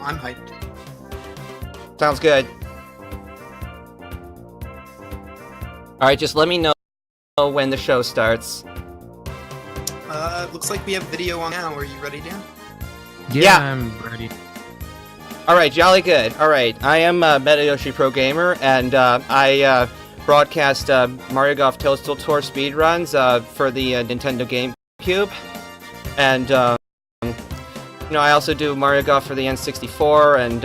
I'm hyped. Sounds good. Alright, just let me know when the show starts. Looks like we have video on now. Are you ready, Dan? Yeah. I'm ready. Alright, jolly good. Alright, I am MetalYoshi Pro Gamer, and I broadcast Mario Golf Toadstool Tour speedruns for the Nintendo GameCube. And, you know, I also do Mario Golf for the N64 and,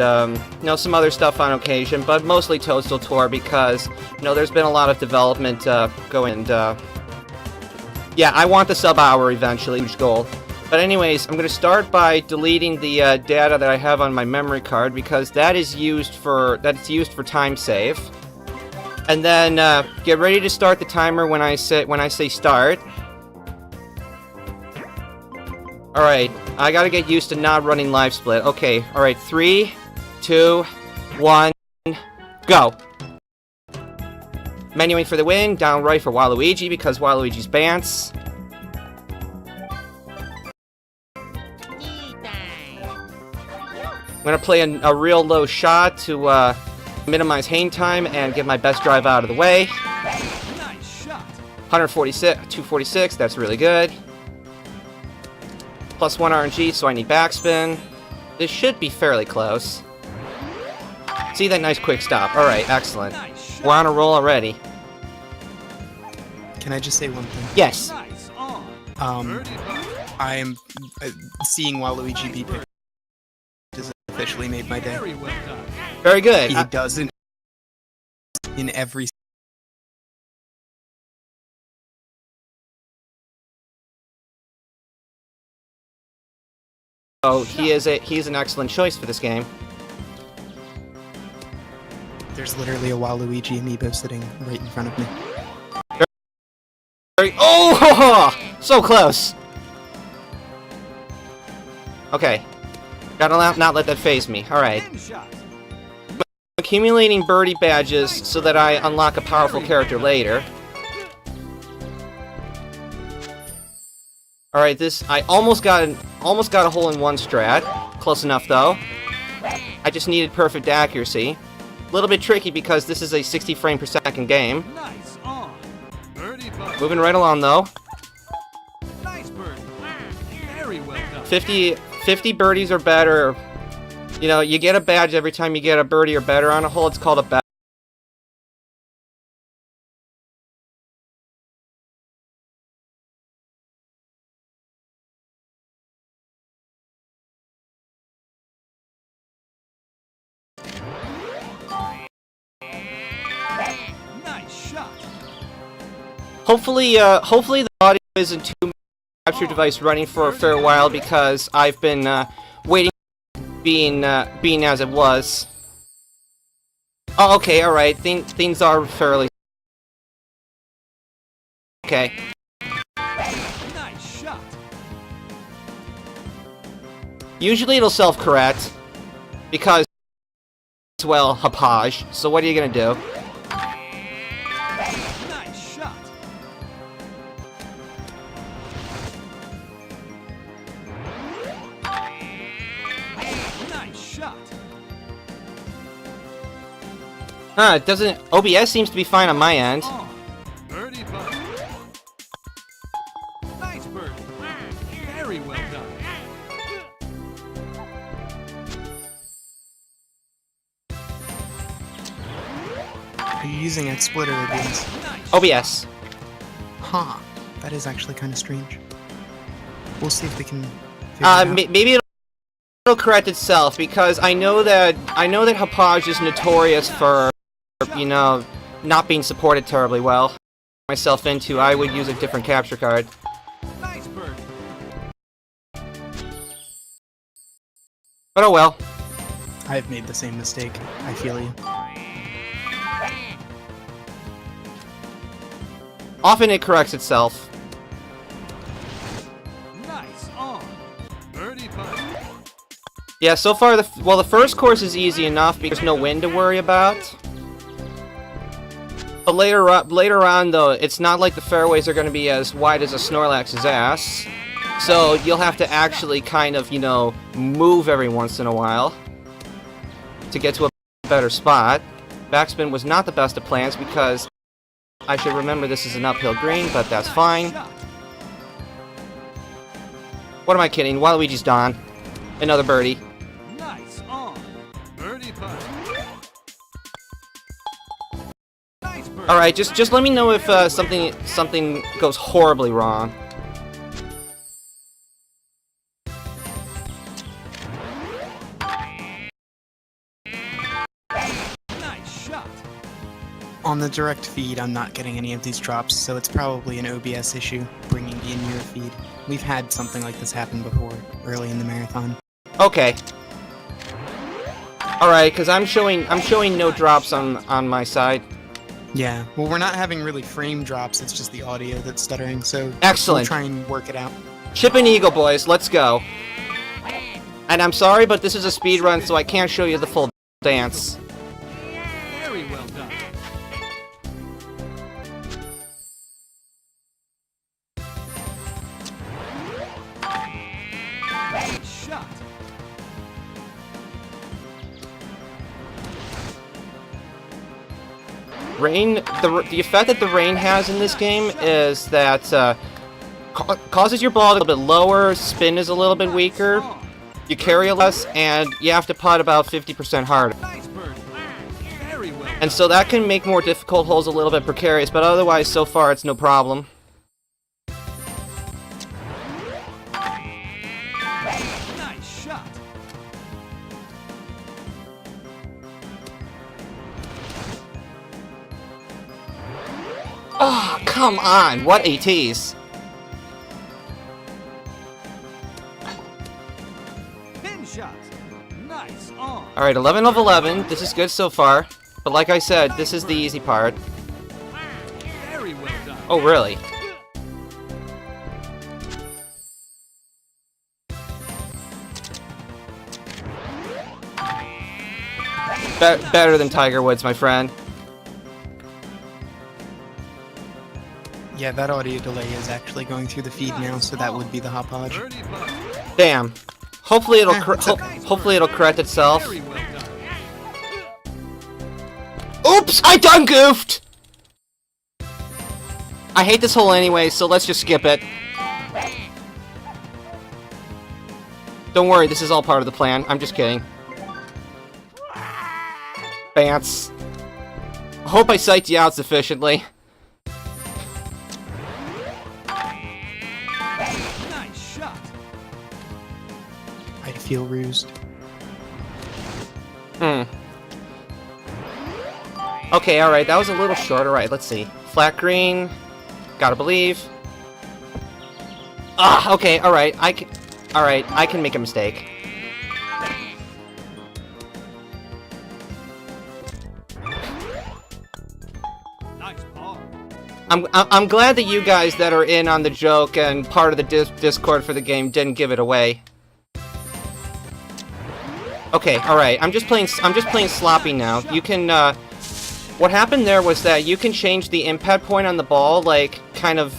you know, some other stuff on occasion, but mostly Toadstool Tour because, you know, there's been a lot of development going, and, yeah, I want the sub-hour eventually, huge goal. But anyways, I'm going to start by deleting the data that I have on my memory card because that is used for time save. And then get ready to start the timer when I say start. All right, I got to get used to not running live split. Okay, all right, 3, 2, 1, go. Menuing for the win, down right for Waluigi because Waluigi's Bants. I'm gonna play a real low shot to minimize hang time and get my best drive out of the way. Nice shot. 146, 246, that's really good. +1 RNG, so I need backspin. This should be fairly close. See that nice quick stop. Alright, excellent. We're on a roll already. Can I just say one thing? Yes. Nice on. I am seeing Waluigi be picked has officially made my day. Very well done. Very good. He doesn't in every. Oh, he's an excellent choice for this game. There's literally a Waluigi amiibo sitting right in front of me. Oh, so close. Okay, gotta not let that phase me. All right, accumulating birdie badges so that I unlock a powerful character later. All right, I almost got a hole-in-one strat. Close enough though. I just needed perfect accuracy. A little bit tricky because this is a 60 frame per second game. Nice on. Birdie bug. Moving right along though. Nice bird. Very well done. 50 birdies or better. You know, you get a badge every time you get a birdie or better on a hole. It's called a badge. Nice shot. Hopefully the audio isn't too much capture device running for a fair while because I've been waiting, being as it was. Oh, okay, all right. Things are fairly okay. Nice shot. Usually it'll self-correct because, well, hapage. So what are you gonna do? Nice shot. Nice shot. Huh? It doesn't. OBS seems to be fine on my end. On. Birdie bug. Nice bird. Very well done. Are you using XSplit or OBS? Nice. OBS. Huh. That is actually kind of strange. We'll see if we can. Figure it out. Maybe it'll correct itself because I know that Hapage is notorious for, you know, not being supported terribly well. Myself into, I would use a different capture card. Nice bird. But oh well. I've made the same mistake. I feel you. Often it corrects itself. Nice on. Birdie bug. Yeah, so far the first course is easy enough because there's no wind to worry about. But later on though, it's not like the fairways are going to be as wide as a Snorlax's ass. So you'll have to actually kind of, you know, move every once in a while. to get to a better spot. Backspin was not the best of plans because I should remember this is an uphill green, but that's fine. What am I kidding? Waluigi's gone. Another birdie. Nice on. Birdie putt. Nice birdie. All right, just let me know if something goes horribly wrong. Nice shot. On the direct feed, I'm not getting any of these drops, so it's probably an OBS issue, bringing the in-ear feed. We've had something like this happen before, early in the marathon. Okay. All right, because I'm showing no drops on my side. Yeah, well, we're not having really frame drops, it's just the audio that's stuttering, so Excellent. we'll try and work it out. Chip and Eagle, boys, let's go. And I'm sorry, but this is a speed run, so I can't show you the full dance. Very well done. Nice shot. Rain, the effect that the rain has in this game is that causes your ball to be a little bit lower, spin is a little bit weaker, you carry less, and you have to putt about 50% harder. Nice birdie. Very well done. And so that can make more difficult holes a little bit precarious, but otherwise, so far, it's no problem. Nice shot. Oh, come on! What a tease! Pin shot. Nice on. Alright, 11 of 11. This is good so far. But like I said, this is the easy part. Very well done. Oh, really? Better than Tiger Woods, my friend. Yeah, that audio delay is actually going through the feed now, so that would be the hopodge. Birdie putt. Damn. Hopefully it'll It's okay. hopefully it'll correct itself. Very well done. Oops! I done goofed! I hate this hole anyway, so let's just skip it. Don't worry, this is all part of the plan. I'm just kidding. Bants. I hope I psyched you out sufficiently. Nice shot. I feel rused. Okay, alright, that was a little short. Alright, let's see. Flat green. Gotta believe. Ah, okay, alright. Alright, I can make a mistake. Nice par. I'm glad that you guys that are in on the joke and part of the Discord for the game didn't give it away. Okay, alright. I'm just playing sloppy now. You can what happened there was that you can change the impact point on the ball, like kind of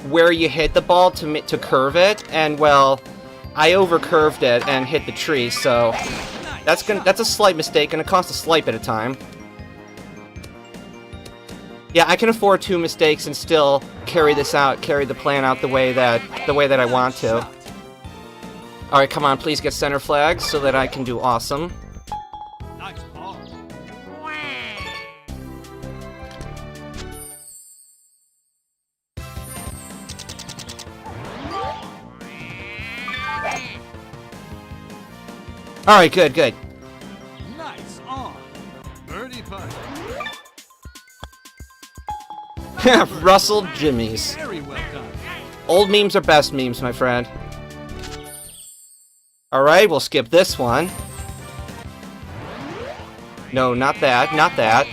where you hit the ball to curve it, and well, I overcurved it and hit the tree, so that's a slight mistake, and it costs a slight bit of time. Yeah, I can afford 2 mistakes and still carry the plan out the way that I want to. Alright, come on, please get center flags so that I can do awesome. Nice par. Alright, good, good. Nice on. Birdie putt. Russell Jimmy's. Very well done. Old memes are best memes, my friend. Alright, we'll skip this one. No, not that, not that.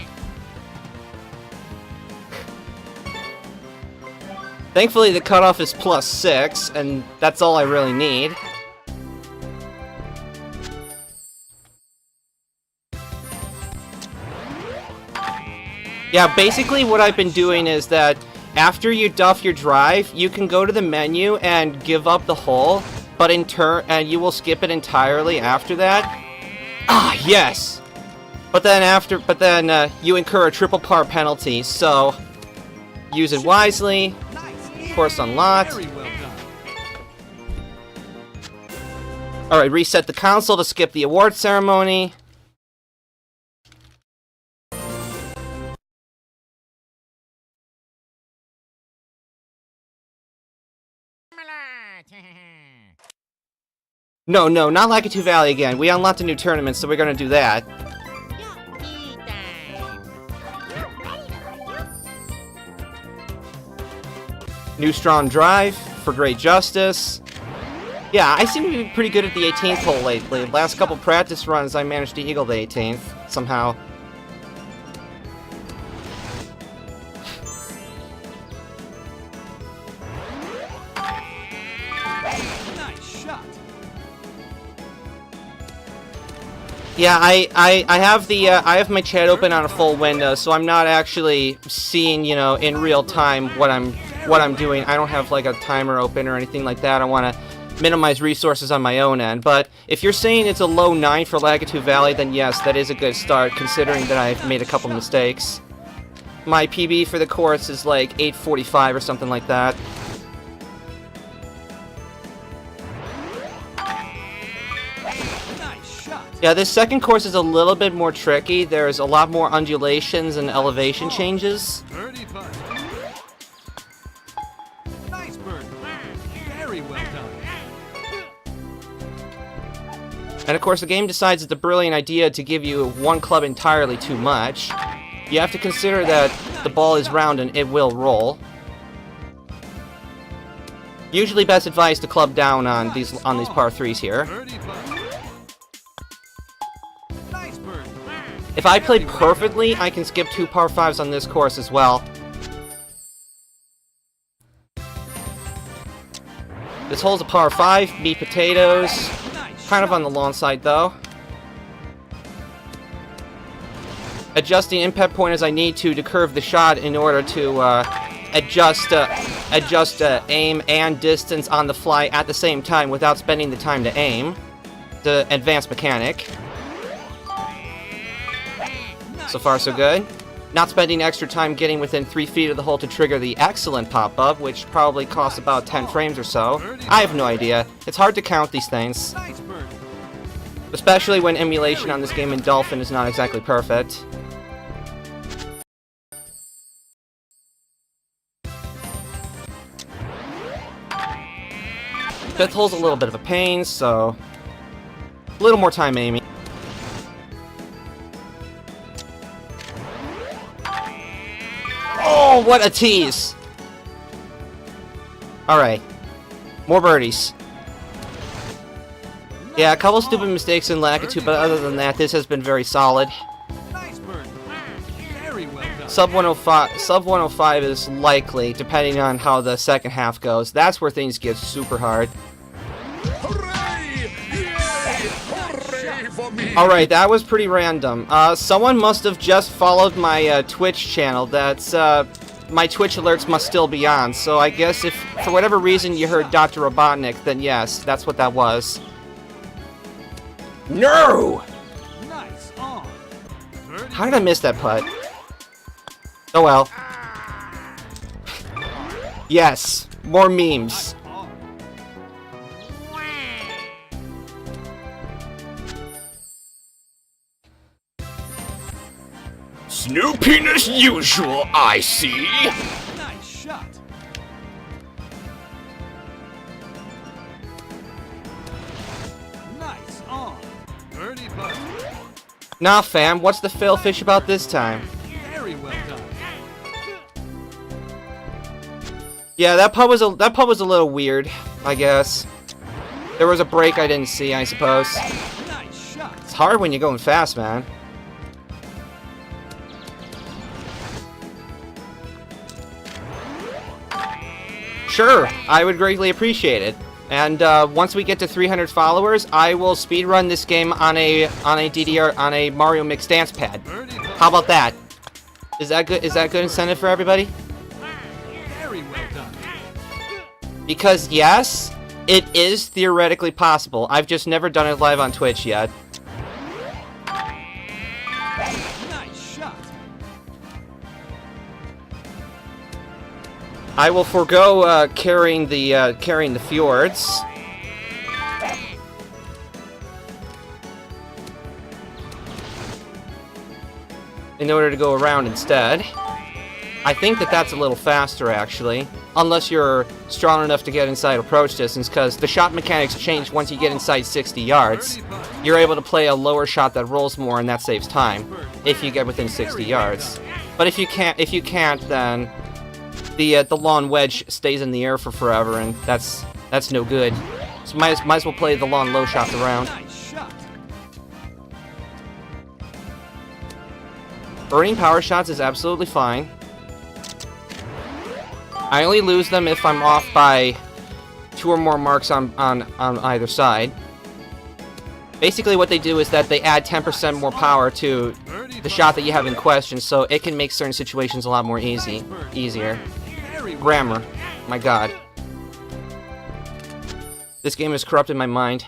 Thankfully, the cutoff is +6, and that's all I really need. Yeah, basically what I've been doing is that after you duff your drive, you can go to the menu and give up the hole, but in turn, and you will skip it entirely after that. Ah, yes! But then you incur a triple par penalty, so use it wisely. Course unlocked. Very well done. Alright, reset the console to skip the award ceremony. No, not Lakitu Valley again. We unlocked a new tournament, so we're gonna do that. New strong drive for great justice. Yeah, I seem to be pretty good at the 18th hole lately. Last couple practice runs, I managed to eagle the 18th, somehow. Nice shot. Yeah, I have the I have my chat open on a full window, so I'm not actually seeing, you know, in real time what I'm doing. I don't have like a timer open or anything like that. I want to minimize resources on my own end. But if you're saying it's a low 9 for Lakitu Valley, then yes, that is a good start, considering that I've made a couple mistakes. My PB for the course is like 845 or something like that. Nice shot. Yeah, this second course is a little bit more tricky. There's a lot more undulations and elevation changes. Birdie putt. Nice bird. Very well done. And of course, the game decides it's a brilliant idea to give you one club entirely too much. You have to consider that the ball is round and it will roll. Usually best advice to club down on these par 3s here. Birdie putt. Nice bird. If I play perfectly, I can skip 2 par 5s on this course as well. This hole's a par 5, meat potatoes. Kind of on the long side though. Adjusting impact point as I need to curve the shot in order to adjust aim and distance on the fly at the same time without spending the time to aim. The advanced mechanic. So far so good. Not spending extra time getting within 3 feet of the hole to trigger the excellent pop-up, which probably costs about 10 frames or so. I have no idea. It's hard to count these things. Nice bird. Especially when emulation on this game in Dolphin is not exactly perfect. Fifth hole's a little bit of a pain, so a little more time aiming. Oh, what a tease! Alright. More birdies. Yeah, a couple stupid mistakes in Lakitu, but other than that, this has been very solid. Nice bird. Very well done. Sub 105 is likely, depending on how the second half goes. That's where things get super hard. Hooray! Yay! Hooray for me! Alright, that was pretty random. Someone must have just followed my Twitch channel. That's, my Twitch alerts must still be on, so I guess if, for whatever reason, you heard Dr. Robotnik, then yes, that's what that was. No! Nice on. Birdie. How did I miss that putt? Oh well. Yes, more memes. Ball. Snooping as usual, I see. Nice shot. Nice on. Birdie putt. Nah, fam, what's the fail fish about this time? Very well done. Yeah, that putt was a little weird, I guess. There was a break I didn't see, I suppose. Nice shot. It's hard when you're going fast, man. Sure, I would greatly appreciate it. And once we get to 300 followers, I will speedrun this game on a Mario Mix Dance Pad. Birdie putt. How about that? Is that good? Is that good incentive for everybody? Very well done. Because yes, it is theoretically possible. I've just never done it live on Twitch yet. I will forego carrying the fjords. In order to go around instead. I think that that's a little faster, actually. Unless you're strong enough to get inside approach distance, because the shot mechanics change once you get inside 60 yards. You're able to play a lower shot that rolls more, and that saves time, if you get within 60 yards. But if you can't, then the lawn wedge stays in the air for forever, and that's no good. So might as well play the lawn low shots around. Nice shot. Burning power shots is absolutely fine. I only lose them if I'm off by 2 or more marks on either side. Basically what they do is that they add 10% more power to the shot that you have in question, so it can make certain situations a lot more easier. Grammar. My god. This game has corrupted my mind.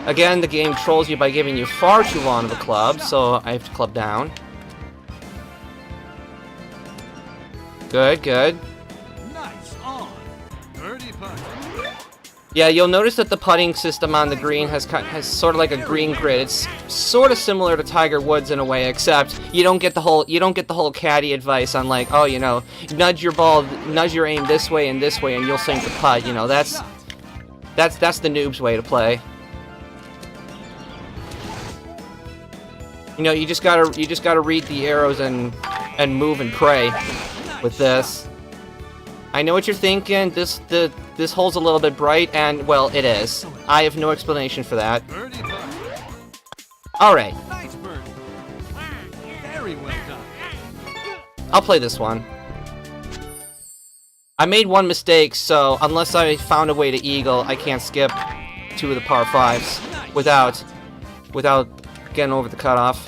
Again, the game trolls you by giving you far too long of a club, so I have to club down. Good, good. Nice on. Birdie putt. Yeah, you'll notice that the putting system on the green has sort of like a green grid. It's sort of similar to Tiger Woods in a way, except you don't get the whole caddy advice on like, oh, you know, nudge your aim this way, and you'll sink the putt. You know, that's the noob's way to play. You know, you just gotta read the arrows and move and pray with this. I know what you're thinking. This hole's a little bit bright, and well, it is. I have no explanation for that. Birdie putt. All right, Nice birdie. Very well done. I'll play this one. I made one mistake, so unless I found a way to eagle, I can't skip 2 of the par 5s without getting over the cutoff.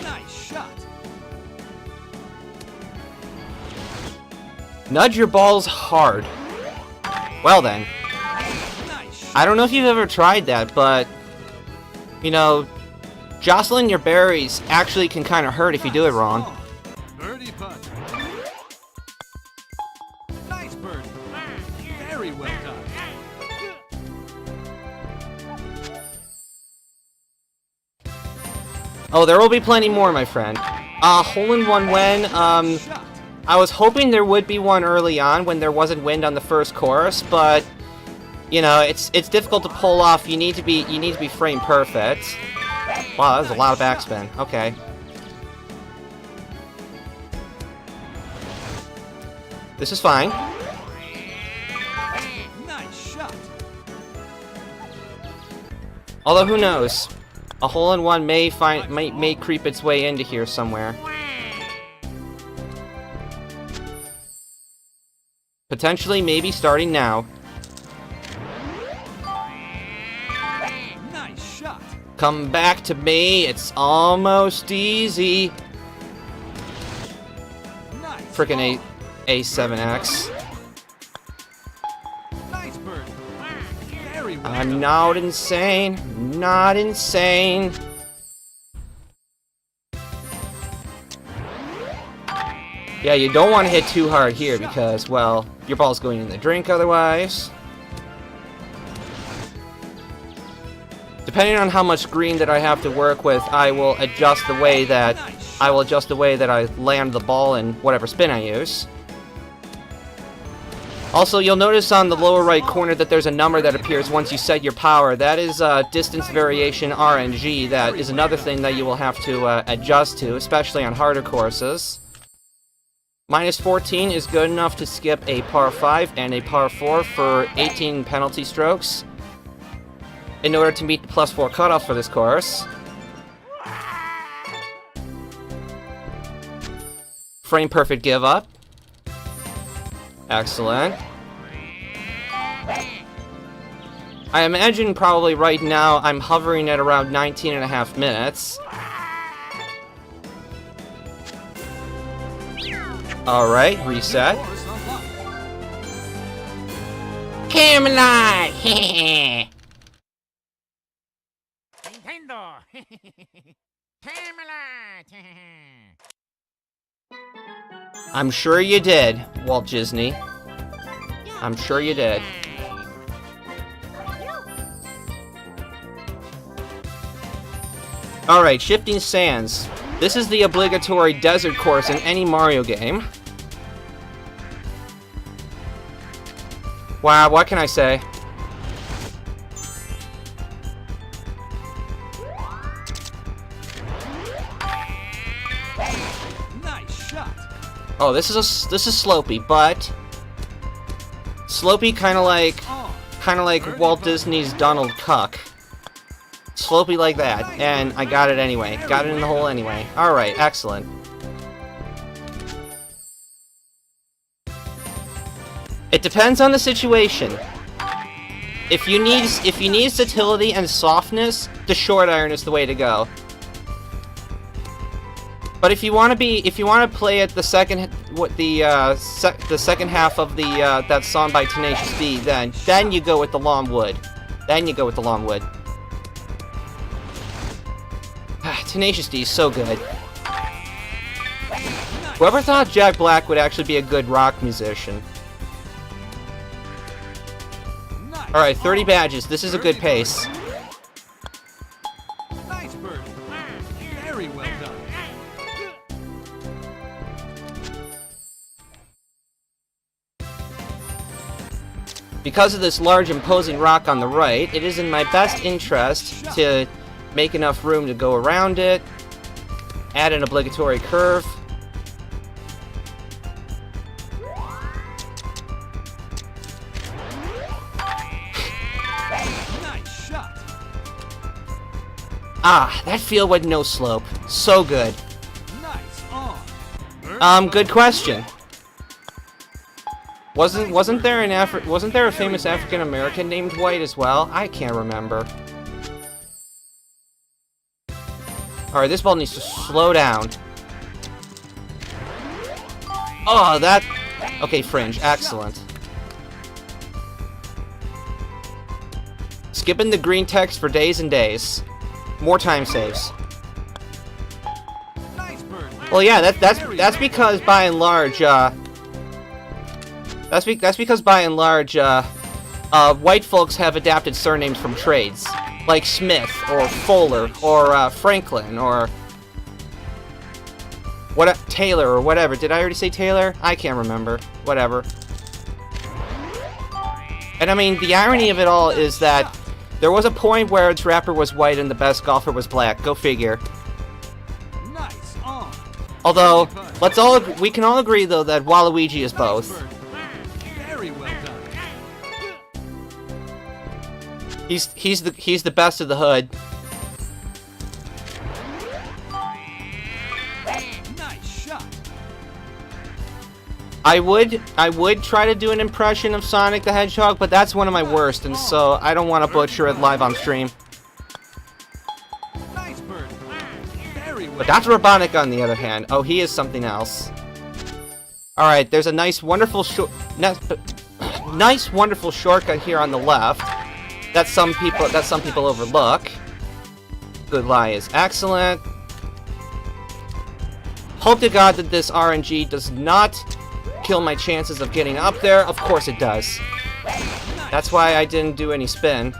Nice shot. Nudge your balls hard. Well then, Nice shot. I don't know if you've ever tried that, but you know, jostling your berries actually can kind of hurt if you do it wrong. Birdie putt. Nice birdie. Very well done. Oh, there will be plenty more, my friend. Hole-in-one when, Shot. I was hoping there would be one early on when there wasn't wind on the first course, but you know, it's difficult to pull off. You need to be frame perfect. Wow, that was a lot of backspin. Okay. This is fine. Nice shot. Although who knows? A hole-in-one may creep its way into here somewhere. Potentially, maybe starting now. Nice shot. Come back to me, it's almost easy. Nice. Frickin' A7X. Nice birdie. Very well I'm done. not insane. Not insane. Yeah, you don't want to hit too hard here because, well, your ball's going in the drink otherwise. Depending on how much green that I have to work with, I will adjust the way that I land the ball in whatever spin I use. Also, you'll notice on the lower right corner that there's a number that appears once you set your power. That is distance variation RNG. That is another thing that you will have to adjust to, especially on harder courses. Minus 14 is good enough to skip a par 5 and a par 4 for 18 penalty strokes in order to meet the plus 4 cutoff for this course. Frame perfect give up. Excellent. I imagine probably right now I'm hovering at around 19.5 minutes. Alright, reset. Course unlocked. Camelot! I'm sure you did, Walt Disney. I'm sure you did. Alright, Shifting Sands. This is the obligatory desert course in any Mario game. Wow, what can I say? Nice shot. Oh, this is Slopey, but Slopey kind of like Walt Disney's Donald Duck. Slopey like that, and I got it anyway. Got it in the hole anyway. Alright, excellent. It depends on the situation. If you need versatility and softness, the short iron is the way to go. But if you want to play at the second half of the that song by Tenacious D, then you go with the long wood. Then you go with the long wood. Tenacious D is so good. Whoever thought Jack Black would actually be a good rock musician? Alright, 30 badges. This is a good pace. Nice bird. Very well done. Because of this large imposing rock on the right, it is in my best interest to make enough room to go around it, add an obligatory curve. Nice shot. Ah, that field with no slope. So good. Nice on. Good question. Wasn't there a famous African American named White as well? I can't remember. Alright, this ball needs to slow down. Oh, that... Okay, fringe. Excellent. Skipping the green text for days and days. More time saves. Nice bird. Well, yeah, that's because by and large, that's because by and large, white folks have adapted surnames from trades. Like Smith, or Fuller, or Franklin, or Taylor, or whatever. Did I already say Taylor? I can't remember. Whatever. And I mean, the irony of it all is that there was a point where its rapper was white and the best golfer was black. Go figure. Nice on. Although, we can all agree though that Waluigi is both. Very well done. He's the best of the hood. Nice shot. I would try to do an impression of Sonic the Hedgehog, but that's one of my worst, and so I don't want to butcher it live on stream. Nice bird. Very well. But Dr. Robotnik, on the other hand, oh, he is something else. All right, there's a nice, wonderful shortcut here on the left that some people overlook. Good lie is excellent. Hope to God that this RNG does not kill my chances of getting up there. Of course it does. That's why I didn't do any spin.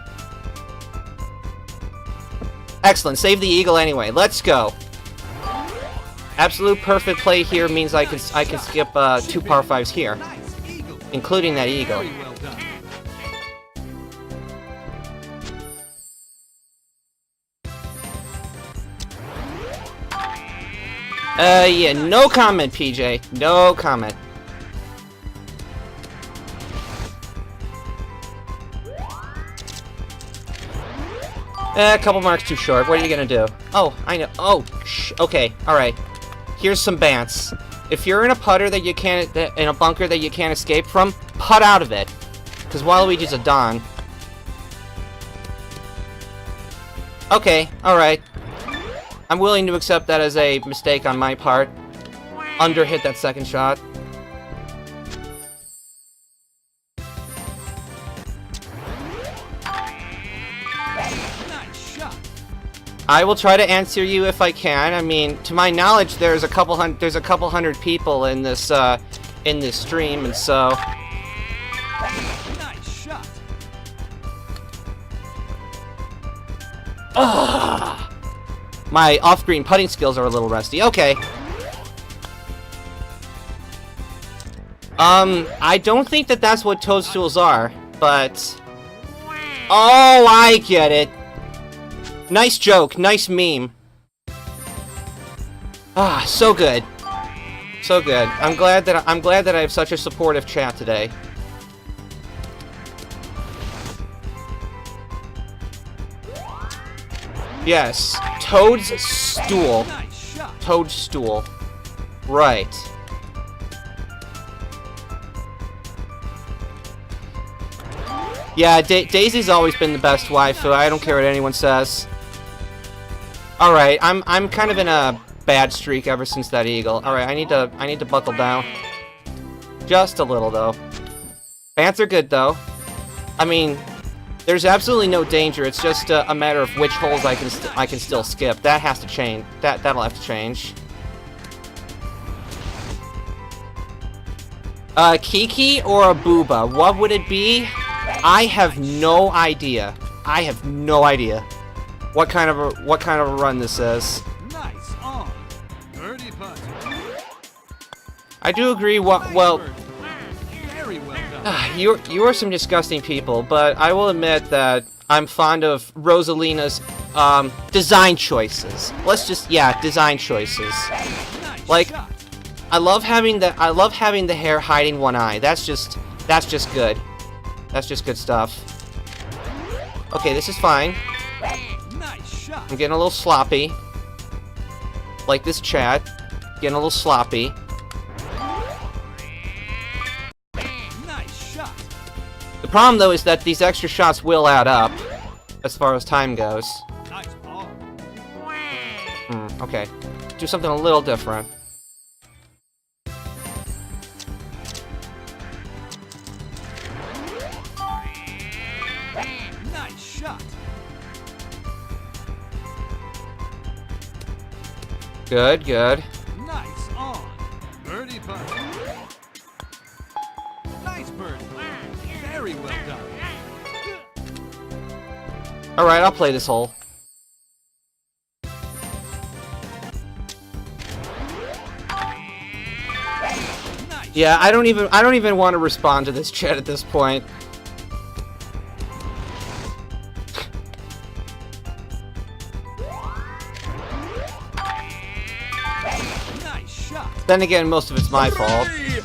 Excellent. Save the eagle anyway. Let's go. Absolute perfect play here means I can skip 2 par 5s here, including that eagle. Very well done. Yeah, no comment, PJ. No comment. A couple marks too short. What are you gonna do? Oh, I know. Oh, okay. All right. Here's some bants. If you're in a putter that you can't, in a bunker that you can't escape from, putt out of it. Because Waluigi's a don. Okay. All right. I'm willing to accept that as a mistake on my part. Underhit that second shot. Nice shot. I will try to answer you if I can. I mean, to my knowledge, there's a couple hundred people in this stream, and so. Nice shot. Ugh. My off-screen putting skills are a little rusty. Okay. I don't think that that's what toadstools are, but. Oh, I get it. Nice joke, nice meme. Ah, so good. So good. I'm glad that I have such a supportive chat today. Yes, Toadstool. Nice shot. Toadstool. Right. Yeah, Daisy's always been the best waifu. I don't care what anyone says. All right, I'm kind of in a bad streak ever since that eagle. All right, I need to buckle down. Just a little though. Pants are good though. I mean, there's absolutely no danger. It's just a matter of which holes I can still skip. That has to change. That'll have to change. Kiki or a Booba? What would it be? I have no idea. I have no idea what kind of a run this is. Nice on. Birdie putt. I do agree. Well, Very well done. you are some disgusting people, but I will admit that I'm fond of Rosalina's design choices. Design choices. Nice Like, shot. I love having the hair hiding one eye. That's just good. That's just good stuff. Okay, this is fine. Nice shot. I'm getting a little sloppy. Like this chat. Getting a little sloppy. Nice shot. The problem, though, is that these extra shots will add up as far as time goes. Nice ball. Okay. Do something a little different. Nice shot. Good, good. Nice on. Birdie putt. Nice birdie. Very well done. Alright, I'll play this hole. Nice. Yeah, I don't even want to respond to this chat at this point. Nice shot. Then again, most of it's my fault. Yay!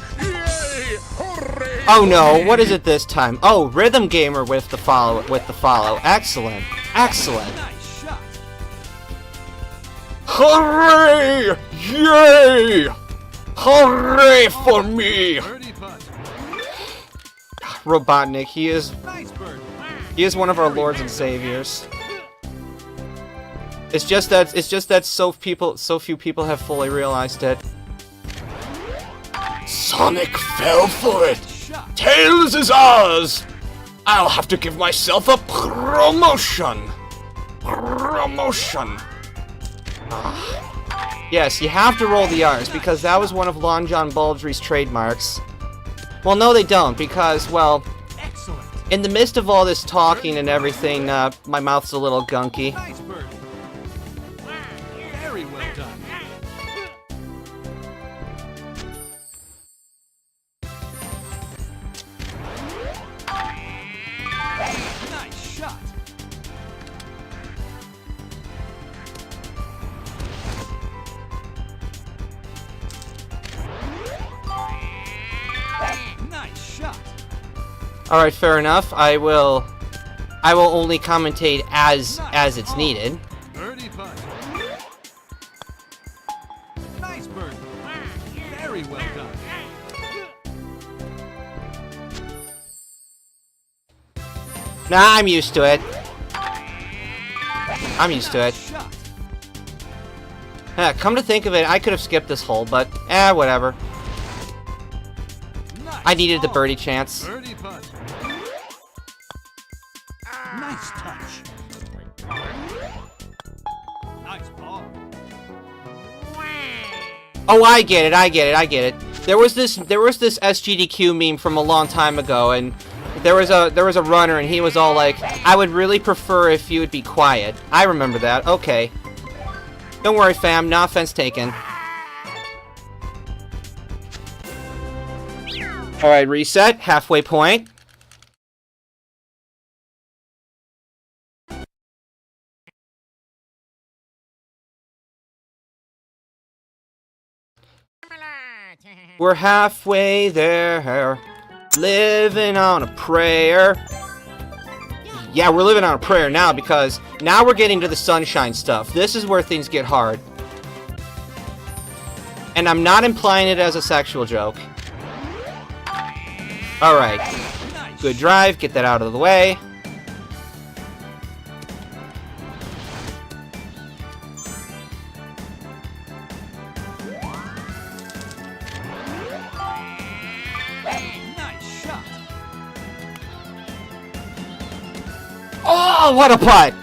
Hooray! Oh no, what is it this time? Oh, Rhythm Gamer with the follow. Excellent. Excellent. Nice shot. Hooray! Yay! Hooray for me! Birdie putt. Robotnik, he is Nice birdie. one of our lords and saviors. It's just that so few people have fully realized it. Sonic fell for it! Shot. Tails is ours! I'll have to give myself a promotion! Promotion! Yes, you have to roll the R's because that was one of Lon John Baldry's trademarks. Well, no, they don't because, well, Excellent. in the midst of all this talking and everything, my mouth's a little gunky. Nice birdie. Very well done. Nice shot. Nice shot. All right, fair enough. I will only commentate as it's needed. Birdie putt. Nice birdie. Very well done. Nah, I'm used to it. I'm used to it. Shot. Come to think of it, I could have skipped this hole, but whatever. Nice I needed the ball. birdie chance. Birdie putt. Nice touch. Oh, I get it, I get it, I get it. There was this SGDQ meme from a long time ago, and there was a runner, and he was all like, "I would really prefer if you would be quiet." I remember that. Okay. Don't worry, fam. No offense taken. All right, reset. Halfway point. We're halfway there, living on a prayer. Yeah, we're living on a prayer now because now we're getting to the sunshine stuff. This is where things get hard. And I'm not implying it as a sexual joke. Alright. Good drive, get that out of the way. Oh, what a putt!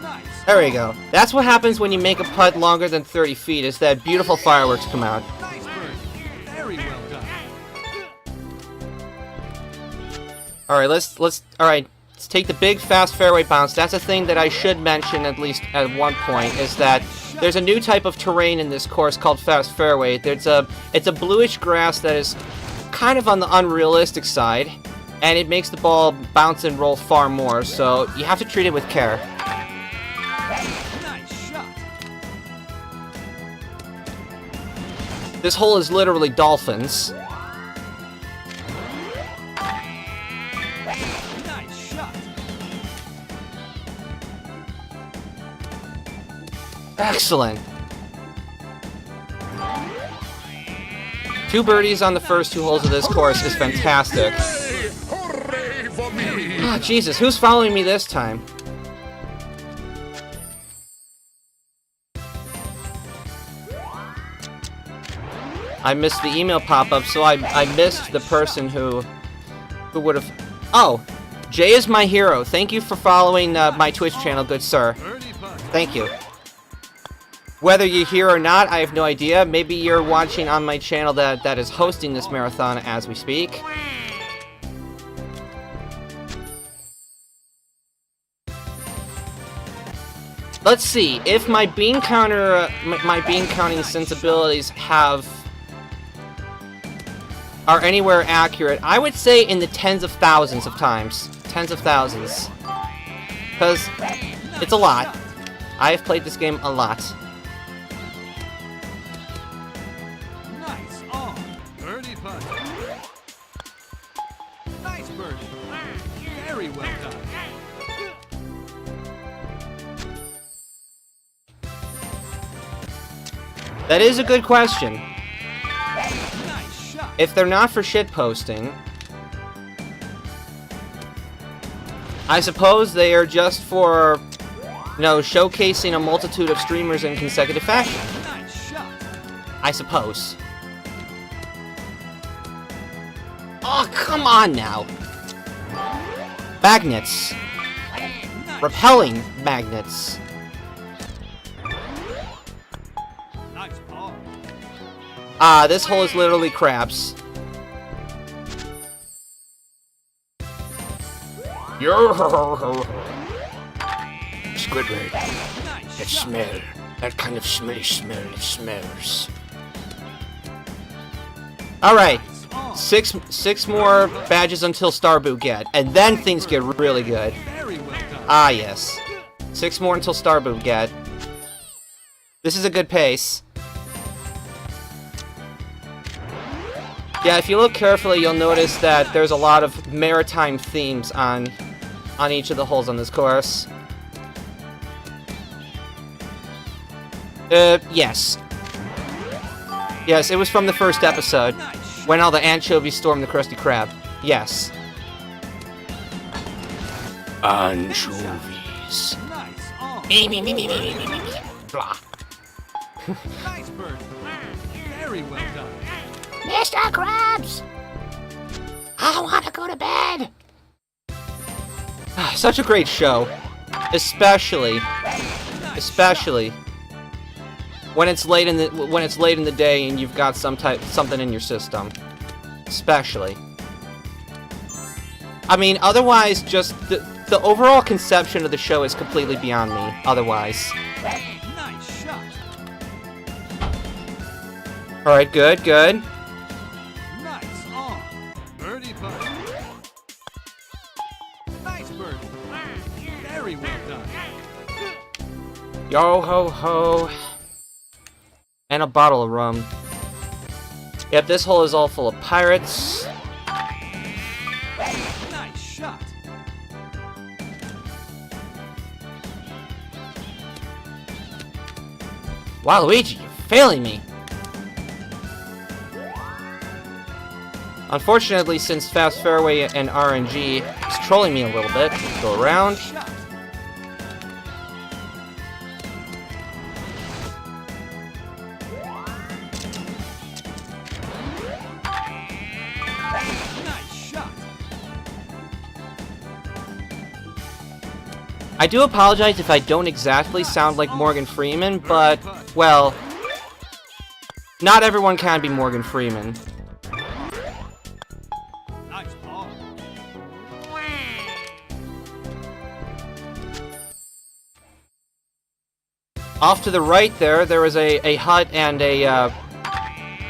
Nice. There we go. That's what happens when you make a putt longer than 30 feet, is that beautiful fireworks come out. Nice bird. Very well done. Alright, let's take the big fast fairway bounce. That's a thing that I should mention at least at one point, is that there's a new type of terrain in this course called fast fairway. It's a bluish grass that is kind of on the unrealistic side, and it makes the ball bounce and roll far more, so you have to treat it with care. Nice shot. This hole is literally dolphins. Nice shot. Excellent. 2 birdies on the first 2 holes of this course is fantastic. Hooray for me! Oh, Jesus, who's following me this time? I missed the email pop-up, so I missed the person who would have... Oh! Jay is my hero. Thank you for following my Twitch channel, good sir. Birdie putt. Thank you. Whether you're here or not, I have no idea. Maybe you're watching on my channel that is hosting this marathon as we speak. Let's see if my bean counter, my bean counting sensibilities are anywhere accurate. I would say in the tens of thousands of times, tens of thousands, because it's a lot. I have played this game a lot. Nice on. Birdie putt. Nice birdie. Very well done. That is a good question. Nice shot. If they're not for shitposting, I suppose they are just for, you know, showcasing a multitude of streamers in consecutive fashion. Nice shot. I suppose. Oh, come on now. Magnets. Nice. Repelling magnets. Nice ball. Ah, this hole is literally craps. Squidward, Nice that shot. smell. That kind of smelly smell it smells. Alright. Nice on. Six more badges until Starboot get, and then things get really good. Very well done. Ah, yes. 6 more until Starboot get. This is a good pace. Yeah, if you look carefully, you'll notice that there's a lot of maritime themes on each of the holes on this course. Yes. Yes, it was from the first episode, when all the anchovies stormed the Krusty Krab. Yes. Anchovies. Nice on. Blah. Nice bird. Very well done. Mr. Krabs! I want to go to bed! Such a great show. Especially when it's late in the day and you've got something in your system, especially. I mean, otherwise, just the overall conception of the show is completely beyond me. Otherwise. Nice shot. All right, good, good. Nice on. Birdie putt. Nice birdie. Very well done. Yo ho ho. And a bottle of rum. Yep, this hole is all full of pirates. Nice shot. Wow, Luigi, you're failing me. Unfortunately, since Fast Fairway and RNG is trolling me a little bit, go around. Shot. Nice shot. I do apologize if I don't exactly sound like Morgan Freeman, but, well, not everyone can be Morgan Freeman. Nice ball. Off to the right there is a hut and a,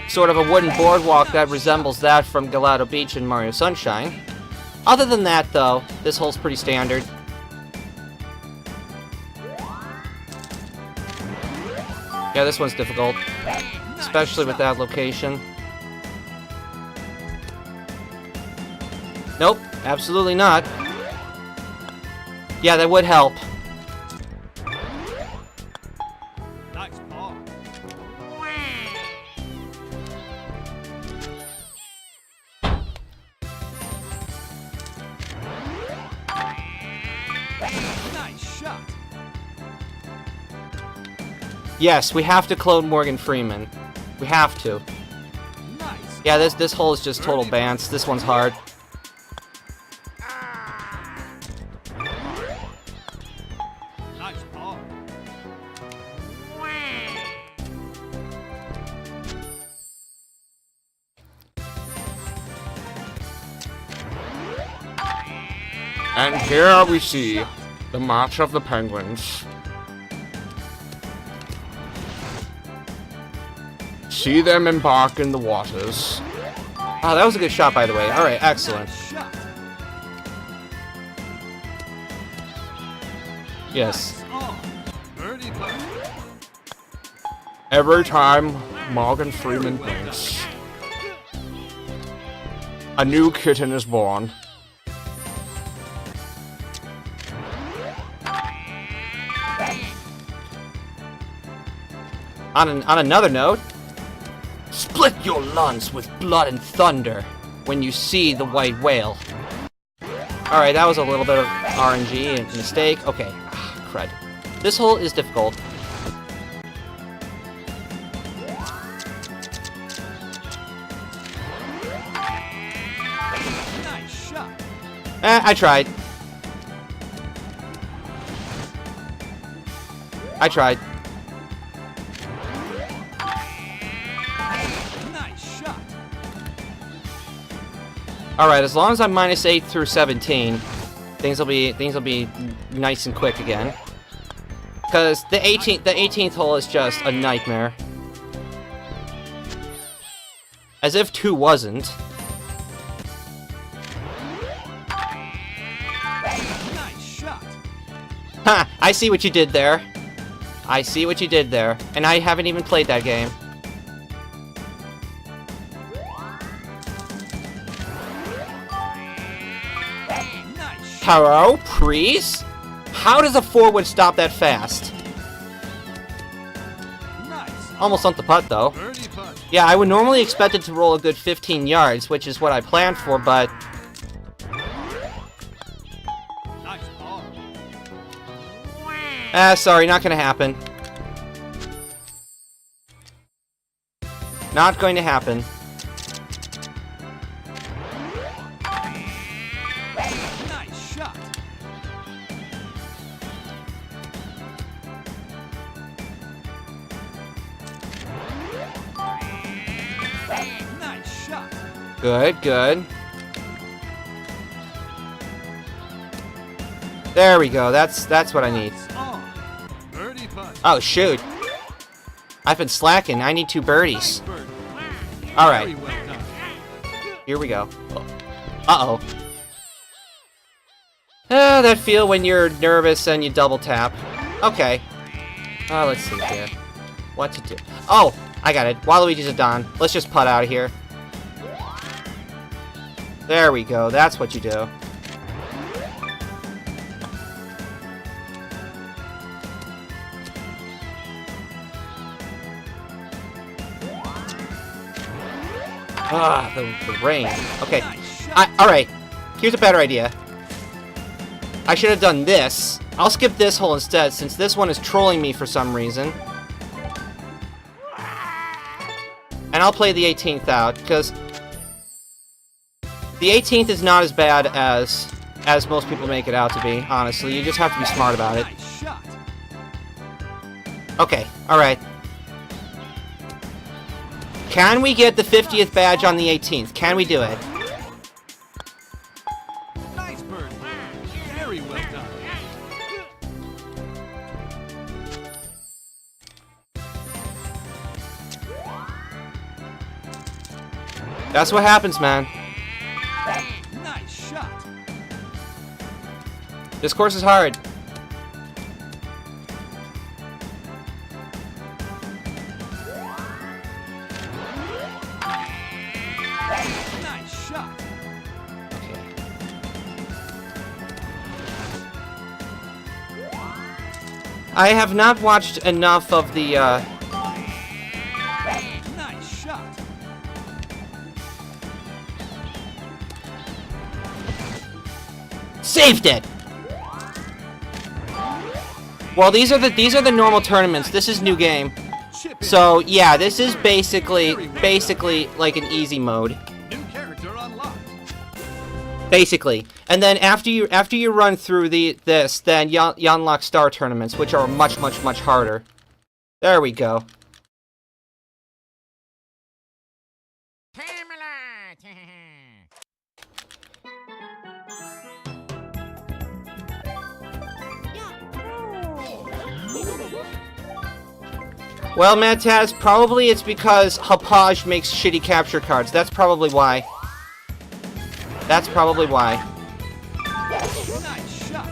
sort of a wooden boardwalk that resembles that from Gelato Beach in Mario Sunshine. Other than that, though, this hole's pretty standard. Yeah, this one's difficult, especially with that location. Nope, absolutely not. Yeah, that would help. Nice ball. Nice shot. Yes, we have to clone Morgan Freeman. We have to. Nice. Yeah, this hole is just total bants. This one's hard. Nice ball. And here we see the March of the Penguins. See them embark in the waters. Oh, that was a good shot, by the way. Alright, excellent. Nice shot. Yes. Nice on. Birdie putt. Every time Morgan Freeman blinks, a new kitten is born. On another note, split your lungs with blood and thunder when you see the white whale. Alright, that was a little bit of RNG and mistake. Okay, crud. This hole is difficult. Nice shot. I tried. I tried. Nice shot. Alright, as long as I'm -8 through 17, things will be nice and quick again. Because the 18th hole is just a nightmare. As if 2 wasn't. Nice shot. Ha! I see what you did there. I see what you did there. And I haven't even played that game. Nice shot. Hello, please? How does a forward stop that fast? Nice. Almost on the putt, though. Birdie putt. Yeah, I would normally expect it to roll a good 15 yards, which is what I planned for, but... Nice ball. sorry, not gonna happen. Not going to happen. Nice shot. Good, good. There we go. That's what I need. On. Birdie putt. Oh, shoot. I've been slacking. I need 2 birdies. Bird. All right. Very well done. Here we go. Uh-oh. Ah, that feel when you're nervous and you double tap. Okay. Let's see here. What to do? Oh, I got it. Waluigi's a Don. Let's just putt out of here. There we go. That's what you do. Ah, the rain. Okay. Alright. Here's a better idea. I should have done this. I'll skip this hole instead, since this one is trolling me for some reason. And I'll play the 18th out, because the 18th is not as bad as most people make it out to be, honestly. You just have to be smart about it. Nice shot. Okay, alright. Can we get the 50th badge on the 18th? Can we do it? Nice bird. Very well done. That's what happens, man. Nice shot. This course is hard. Nice shot. I have not watched enough of the, Nice shot. Saved it! Well, these are the normal tournaments. This is new game. Chip in. So, yeah, this is basically like an easy mode. New character unlocked. Basically. And then after you run through this, then you unlock star tournaments, which are much harder. There we go. Well, Mataz, probably it's because Hapaj makes shitty capture cards. That's probably why. That's probably why. Nice shot.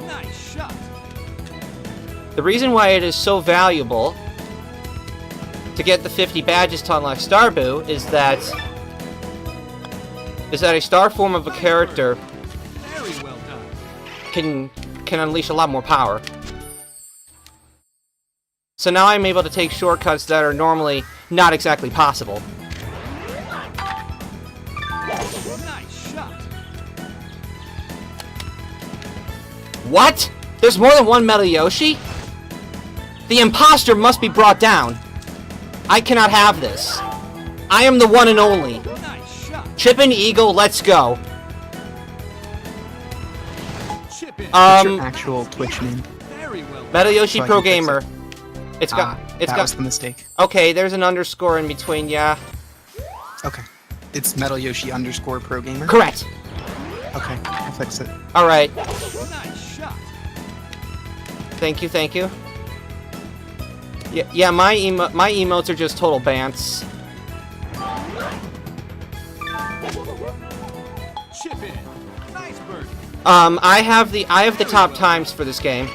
Nice shot. The reason why it is so valuable to get the 50 badges to unlock Starboo is that a star form of a character Very well done. can unleash a lot more power. So now I'm able to take shortcuts that are normally not exactly possible. Nice shot. What? There's more than one MetalYoshi? The imposter must be brought down. I cannot have this. I am the one and only. Nice shot. Chip and Eagle, let's go. Chip in. What's your actual Twitch name? Very well done. MetalYoshi So I Pro can fix Gamer. It's got That was the mistake. okay, there's an underscore in between, yeah. Okay. It's MetalYoshi _ Pro Gamer? Correct. Okay, I'll fix it. Alright. Nice shot. Thank you, thank you. Yeah, my emotes are just total bants. Chip in. Nice bird. I have the top times for this game.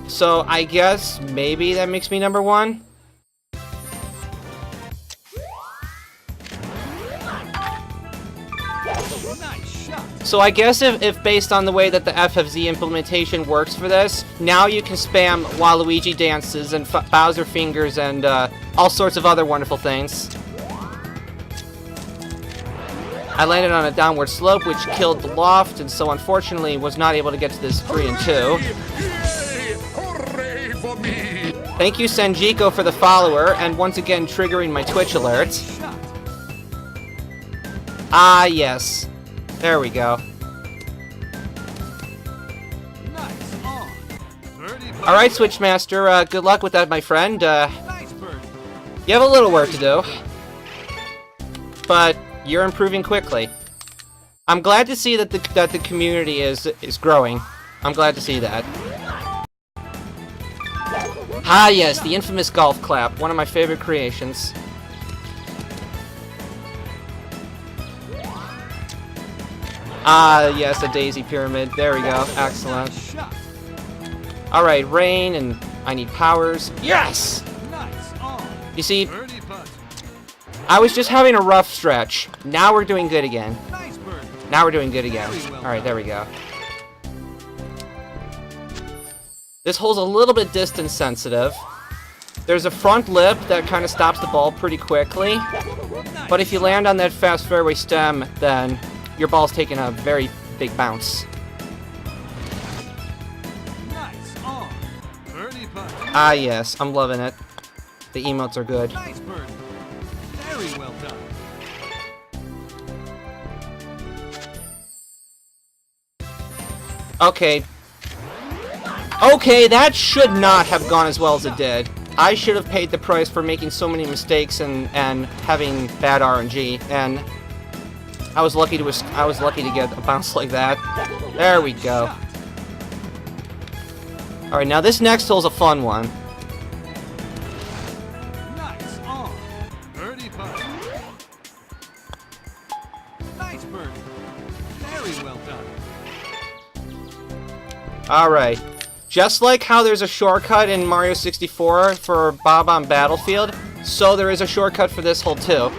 So I guess maybe that makes me number 1. Nice shot. So I guess if based on the way that the FFZ implementation works for this, now you can spam Waluigi dances and Bowser fingers and all sorts of other wonderful things. I landed on a downward slope which killed the loft, and so unfortunately was not able to get to this 3 and 2. Hooray for me! Thank you, Senjiko, for the follower, and once again triggering my Twitch alert. Shot. Ah, yes. There we go. All right, Switchmaster. Good luck with that, my friend. Nice bird. You have a little work to do, but you're improving quickly. I'm glad to see that the community is growing. I'm glad to see that. Ah, yes, the infamous golf clap, one of my favorite creations. Ah, yes, a daisy pyramid. There we go. Excellent. Shot. All right, rain, and I need powers. Yes. Nice on. You see, Birdie putt. I was just having a rough stretch. Now we're doing good again. Nice bird. Now we're doing good again. Very well Alright, there we go. This hole's a little bit distance sensitive. There's a front lip that kind of stops the ball pretty quickly. But if you land on that fast fairway stem, then your ball's taking a very big bounce. Nice on. Birdie putt. Ah, yes, I'm loving it. The emotes are good. Nice bird. Very well done. Okay. Okay, that should not have gone as well as it did. I should have paid the price for making so many mistakes and having bad RNG, and I was lucky to get a bounce like that. There we go. Shot. All right, now this next hole's a fun one. Nice on. Birdie putt. Nice bird. Very well done. All right. Just like how there's a shortcut in Mario 64 for Bob on Battlefield, so there is a shortcut for this hole too.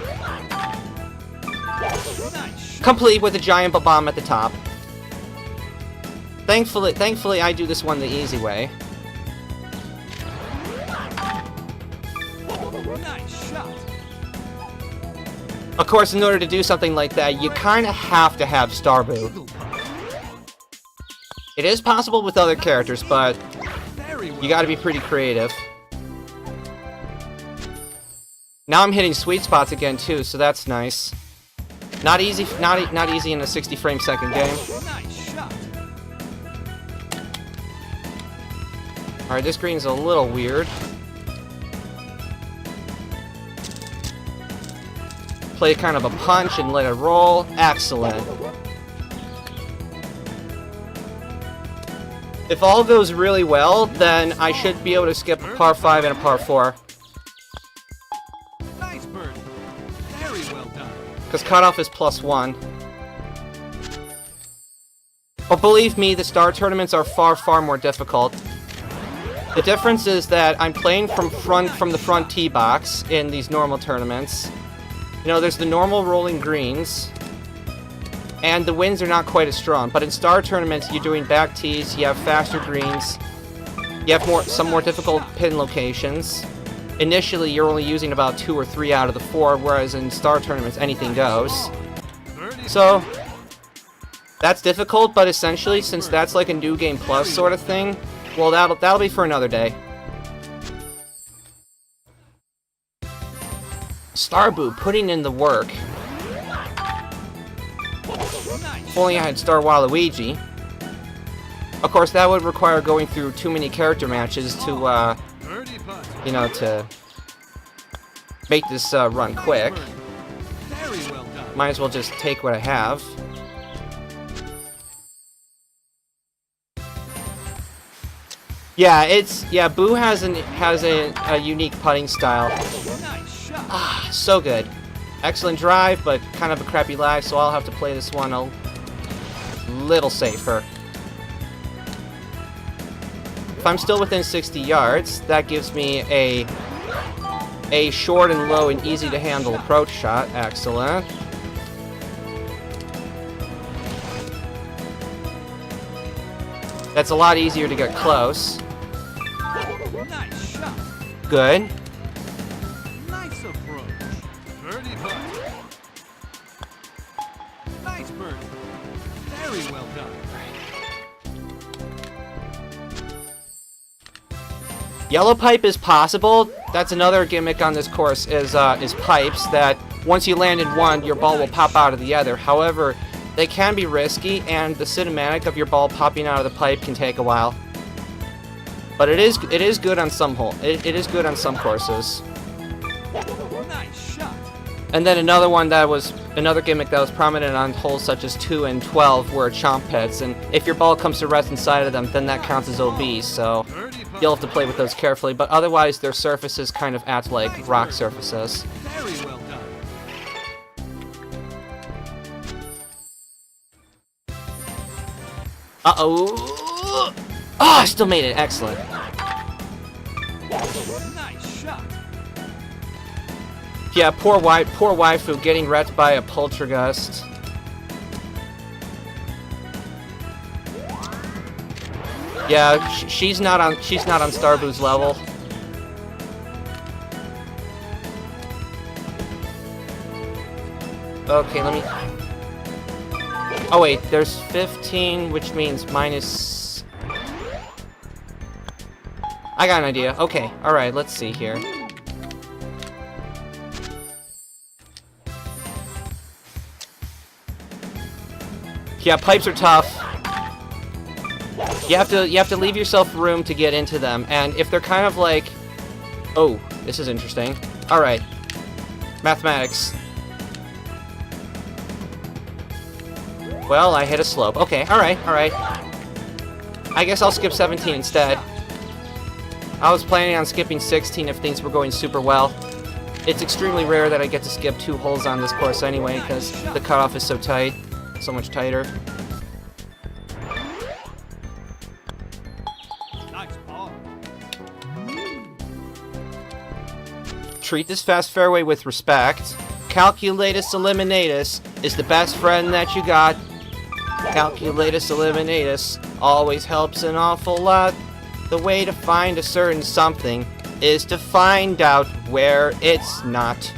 Nice shot. Complete with a giant bomb at the top. Thankfully, I do this one the easy way. Nice shot. Of course, in order to do something like that, you kind of have to have Starboot. Eagle putt. It is possible with other characters, but Very well you gotta be pretty creative. Now I'm hitting sweet spots again too, so that's nice. Not easy, not easy in a 60 frame second game. Nice shot. All right, this green's a little weird. Play kind of a punch and let it roll. Excellent. If all goes really well, then I should be able to skip a par 5 and a par 4. Nice bird. Very well done. Because cutoff is +1. But believe me, the star tournaments are far, far more difficult. The difference is that I'm playing from the front tee box in these normal tournaments. You know, there's the normal rolling greens, and the winds are not quite as strong. But in star tournaments, you're doing back tees, you have faster greens, you have some more difficult pin locations. Initially, you're only using about 2 or 3 out of the 4, whereas in star tournaments, anything goes. Birdie So, that's difficult, but essentially, since that's like a New Game Plus sort of thing, well, that'll be for another day. Starboot putting in the work. If only I had Star Waluigi. Of course, that would require going through too many character matches to, birdie putt. you know, to make this run quick. Very well done. Might as well just take what I have. Yeah, Boo has a unique putting style. Nice shot. Ah, so good. Excellent drive, but kind of a crappy lie, so I'll have to play this one a little safer. If I'm still within 60 yards, that gives me a short and low and easy to handle approach shot. Excellent. That's a lot easier to get close. Nice shot. Good. Nice approach. Birdie putt. Nice bird. Very well done. Yellow pipe is possible. That's another gimmick on this course is pipes that once you land in one, your ball will pop out of the other. However, they can be risky, and the cinematic of your ball popping out of the pipe can take a while. But it is good on some it is good on some courses. Nice shot. And then another gimmick that was prominent on holes such as 2 and 12 were chomp pits, and if your ball comes to rest inside of them, then that counts as OB, so you'll have to play with those carefully, but otherwise their surfaces kind of act like rock surfaces. Very well done. Uh-oh! Oh, I still made it. Excellent. Nice shot. Yeah, poor waifu getting wrecked by a poltergust. Yeah, she's not on Starboo's level. Okay, let me. Oh wait, there's 15, which means minus. I got an idea. Okay, all right. Let's see here. Yeah, pipes are tough. You have to leave yourself room to get into them, and if they're kind of like, oh, this is interesting. All right, mathematics. Well, I hit a slope. Okay, all right, all right. I guess I'll skip 17 instead. I was planning on skipping 16 if things were going super well. It's extremely rare that I get to skip 2 holes on this course anyway, because the cutoff is so tight. So much tighter. Nice ball. Treat this fast fairway with respect. Calculatus eliminatus is the best friend that you got. Calculatus eliminatus always helps an awful lot. The way to find a certain something is to find out where it's not.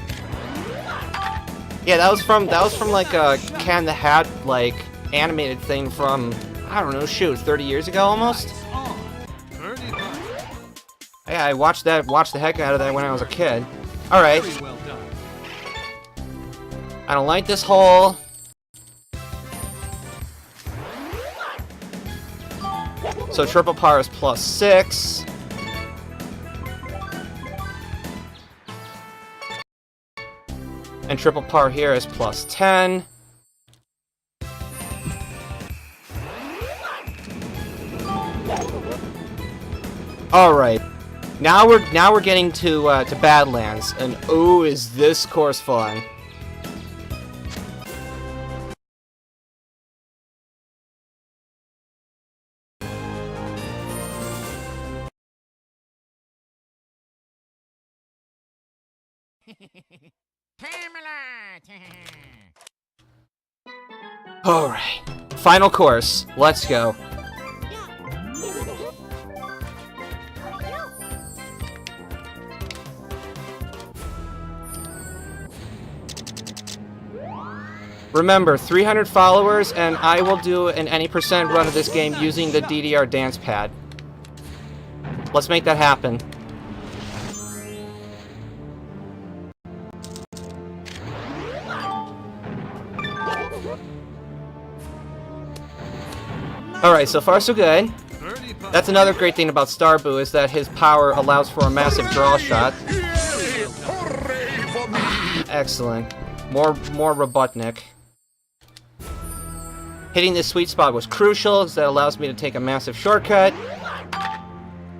Yeah, that was from like a Cat in the Hat like animated thing from, I don't know, shoot, 30 years ago almost. Yeah, I watched the heck out of that when I was a kid. All right. Very well done. I don't like this hole. So triple par is +6. And triple par here is +10. All right, now we're getting to Badlands, and oh, is this course fun! All right, final course. Let's go. Remember, 300 followers, and I will do an any percent run of this game using the DDR dance pad. Let's make that happen. Alright, so far so good. That's another great thing about Starboo, is that his power allows for a massive draw shot. Excellent. More Robotnik. Hitting this sweet spot was crucial, because that allows me to take a massive shortcut.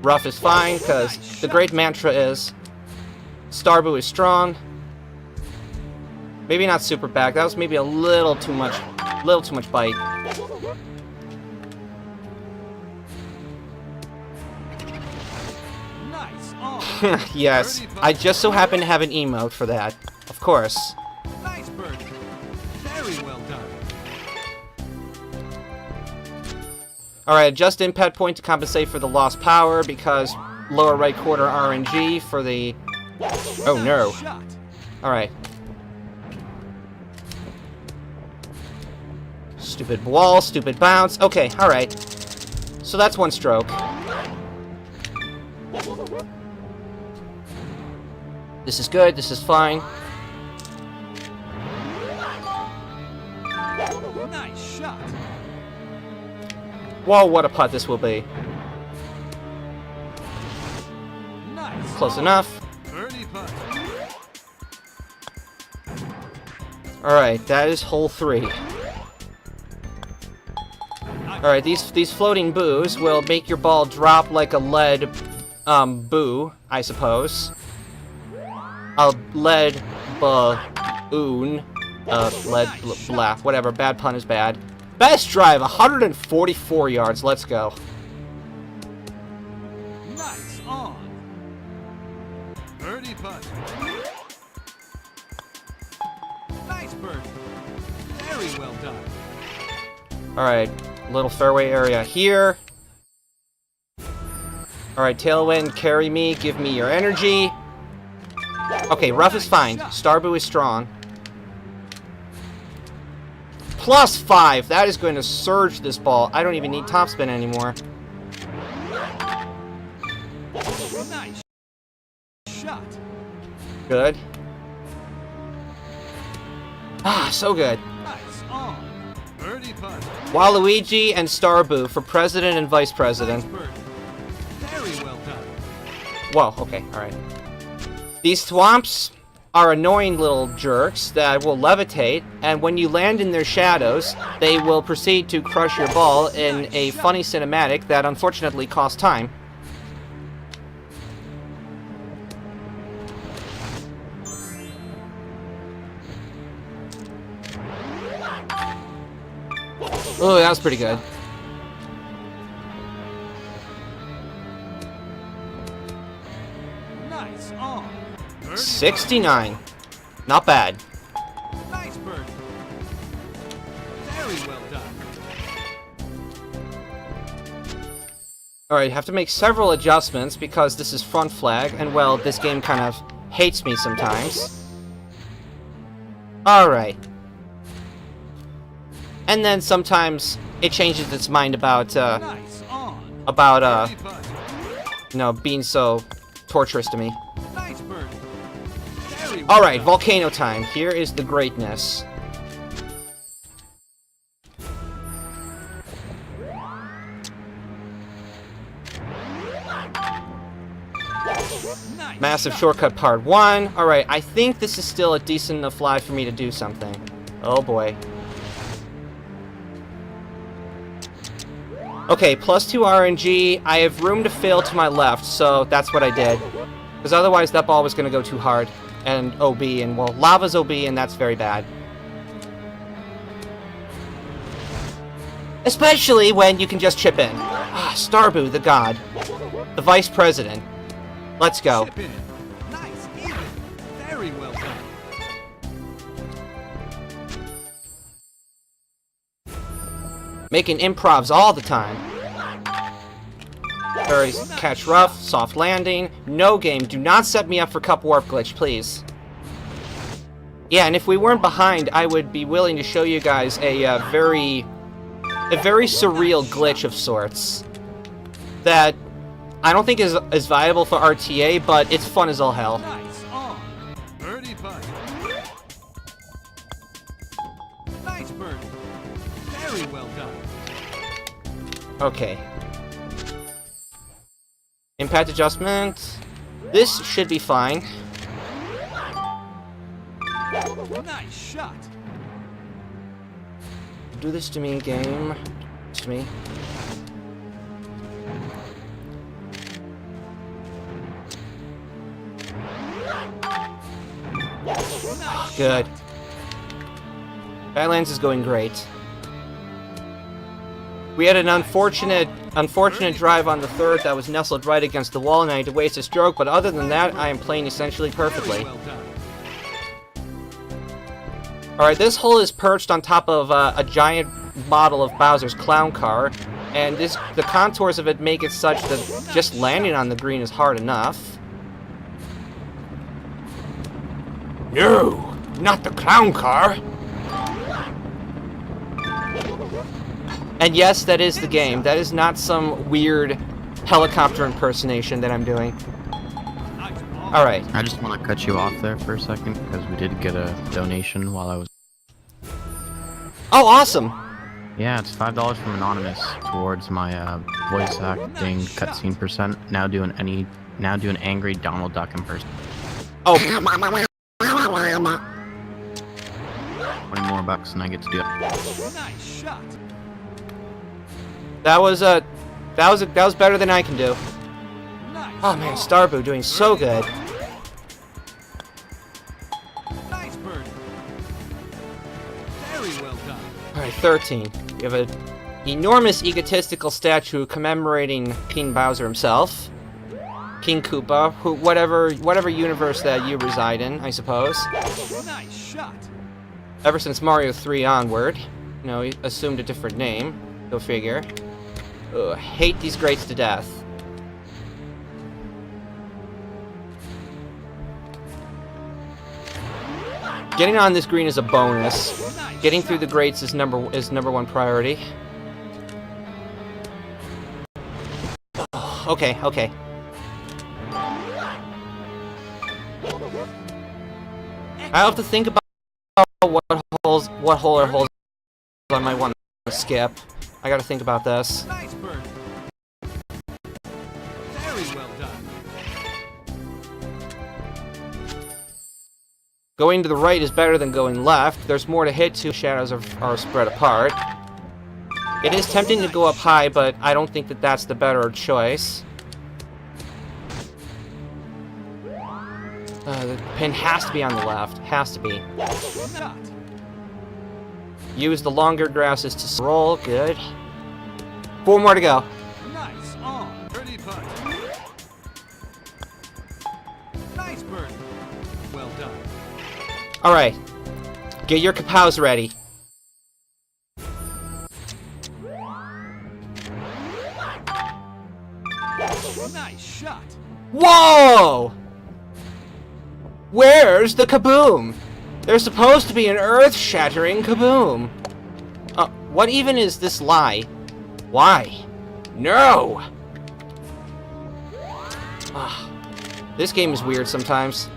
Rough is fine, because the great mantra is Starboo is strong. Maybe not super back. That was maybe a little too much bite. Nice. Yes, I just so happen to have an emote for that. Of course. Nice birdie. Very well done. Alright, adjust impact point to compensate for the lost power, because lower right quarter RNG for the... Oh no. Shot. Alright. Stupid wall, stupid bounce. Okay, alright. So that's one stroke. This is good, this is fine. Nice shot. Whoa, what a putt this will be. close enough. Birdie putt. Alright, that is hole 3. Alright, these floating boos will make your ball drop like a lead, boo, I suppose. A lead balloon. Blah, whatever, bad pun is bad. Best drive, 144 yards, let's go. Nice on. Birdie putt. Nice birdie. Very well done. Alright, little fairway area here. Alright, tailwind, carry me, give me your energy. Okay, rough is fine. Starboo is strong. +5! That is going to surge this ball. I don't even need topspin anymore. Nice shot. Good. Ah, so good. Nice on. Birdie putt. Waluigi and Starboo for president and vice Nice president. birdie. Very well done. Whoa, okay, alright. These thwomps are annoying little jerks that will levitate, and when you land in their shadows, they will proceed to crush your ball in a funny cinematic that unfortunately costs time. Oh, that was pretty good. Nice on. Birdie 69. Not bad. putt. Nice birdie. Very well done. Alright, have to make several adjustments because this is front flag, and well, this game kind of hates me sometimes. Alright. And then sometimes it changes its mind about, Nice on. Birdie putt. being so torturous to me. Nice birdie. Very well Alright, done. volcano time. Here is the greatness. Nice Massive shot. shortcut part 1. Alright, I think this is still a decent enough fly for me to do something. Oh boy. Okay, +2 RNG. I have room to fail to my left, so that's what I did. Because otherwise that ball was going to go too hard. And OB, and well, lava's OB, and that's very bad. Especially when you can just chip in. Ah, Starboo, the god. The vice president. Let's go. Chip in. Nice even. Very well done. Making improvs all the time. Very catch rough, soft landing. No game, do not set me up for cup warp glitch, please. Yeah, and if we weren't behind, I would be willing to show you guys a very surreal glitch of sorts. That I don't think is viable for RTA, but it's fun as all hell. Nice on. Birdie putt. Nice birdie. Very well done. Okay. Impact adjustment. This should be fine. Nice shot. Do this to me, game. To me. Nice. Good. Badlands is going great. We had an unfortunate drive on the third that was nestled right against the wall and I had to waste a stroke, but other than that, I am playing essentially perfectly. Very well done. Alright, this hole is perched on top of a giant model of Bowser's clown car, and the contours of it make it such that just landing on the green is hard enough. No, not the clown car. And yes, that is the game. That is not some weird helicopter impersonation that I'm doing. Nice ball. Alright. I just want to cut you off there for a second because we did get a donation while I was. Oh, awesome! Yeah, it's $5 from Anonymous towards my voice acting cutscene percent. Now doing any Now do an angry Donald Duck impersonation. Oh, 20 more bucks and I get to do it. Nice shot. that was better than I can do. Nice. Oh man, Starbu doing so good. Nice birdie. Very well done. Alright, 13. We have an enormous egotistical statue commemorating King Bowser himself. King Koopa, whatever universe that you reside in, I suppose. Nice shot. Ever since Mario 3 onward. You know, he assumed a different name. Go figure. Ugh, hate these greats to death. Getting on this green is a bonus. Getting through the greats is number one priority. Oh, okay. I have to think about what hole or holes I might want to skip. I gotta think about this. Nice bird. Very well done. Going to the right is better than going left. There's more to hit to. Shadows are spread apart. It is tempting to go up high, but I don't think that that's the better choice. The pin has to be on the left. Has to be. Shot. Use the longer grasses to roll. Good. 4 more to go. Nice on. Birdie putt. Nice bird. Well done. Alright. Get your kapows ready. Nice shot. Whoa! Where's the kaboom? There's supposed to be an earth-shattering kaboom. What even is this lie? Why? No! This game is weird sometimes.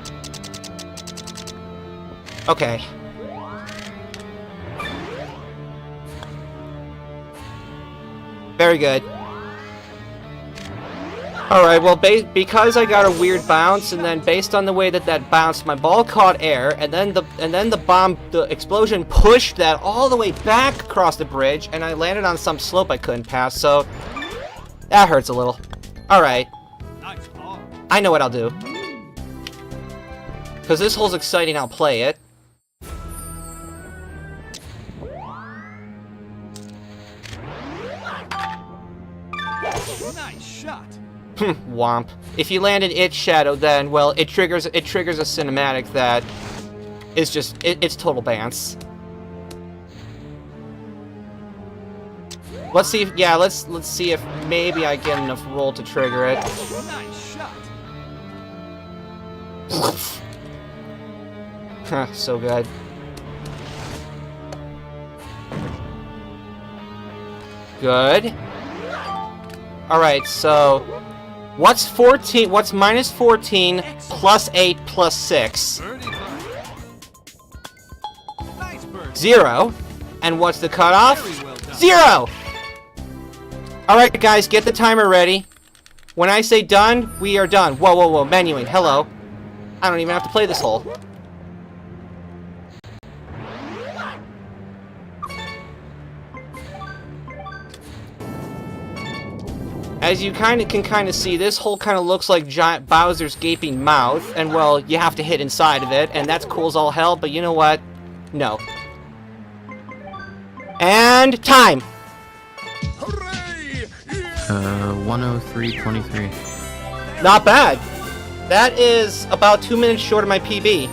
Okay. Very good. Alright, well, because I got a weird bounce, and then based on the way that bounced, my ball caught air, and then the explosion pushed that all the way back across the bridge, and I landed on some slope I couldn't pass, so that hurts a little. Alright. Nice ball. I know what I'll do. Because this hole's exciting, I'll play it. Nice shot. Womp. If you land an It Shadow, then, well, it triggers a cinematic that is just, it's total bance. Let's see if, yeah, let's see if maybe I get enough roll to trigger it. Nice shot. So good. Good. Alright, so what's minus 14 plus 8 plus 6? Birdie putt. Nice bird. 0. And what's the cutoff? Very well done. 0! Alright guys, get the timer ready. When I say done, we are done. Whoa, menuing, hello. I don't even have to play this hole. As you can see, this hole kind of looks like giant Bowser's gaping mouth, and well, you have to hit inside of it, and that's cool as all hell, but you know what? No. And time! 103.23. Not bad. That is about 2 minutes short of my PB.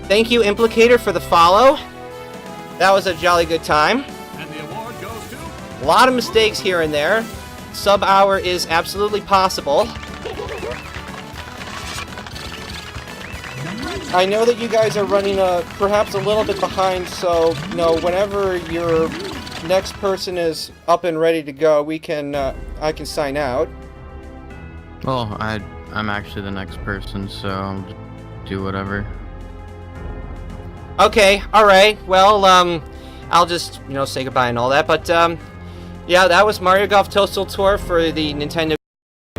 Thank you, Implicator, for the follow. That was a jolly good time. And the award goes to... A lot of mistakes here and there. Sub-hour is absolutely possible. I know that you guys are running perhaps a little bit behind, so whenever your next person is up and ready to go, we can I can sign out. Well, I'm actually the next person, so I'll do whatever. Okay, alright. Well, I'll just, say goodbye and all that, but yeah, that was Mario Golf Toadstool Tour for the Nintendo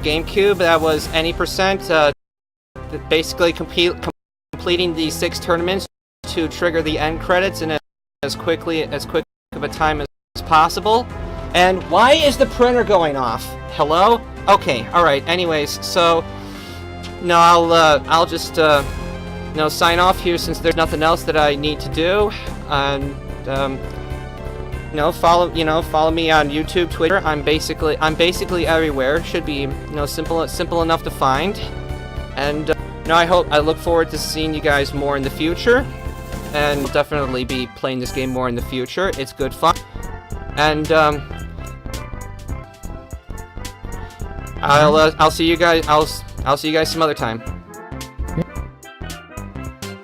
GameCube that was any percent. Basically completing the 6 tournaments to trigger the end credits in as quick of a time as possible. And why is the printer going off? Hello? Okay, alright, anyways, so no, I'll just sign off here since there's nothing else that I need to do. And follow me on YouTube, Twitter. I'm basically everywhere. Should be simple enough to find. And I look forward to seeing you guys more in the future, and definitely be playing this game more in the future. It's good fun, and I'll see you guys. I'll see you guys some other time.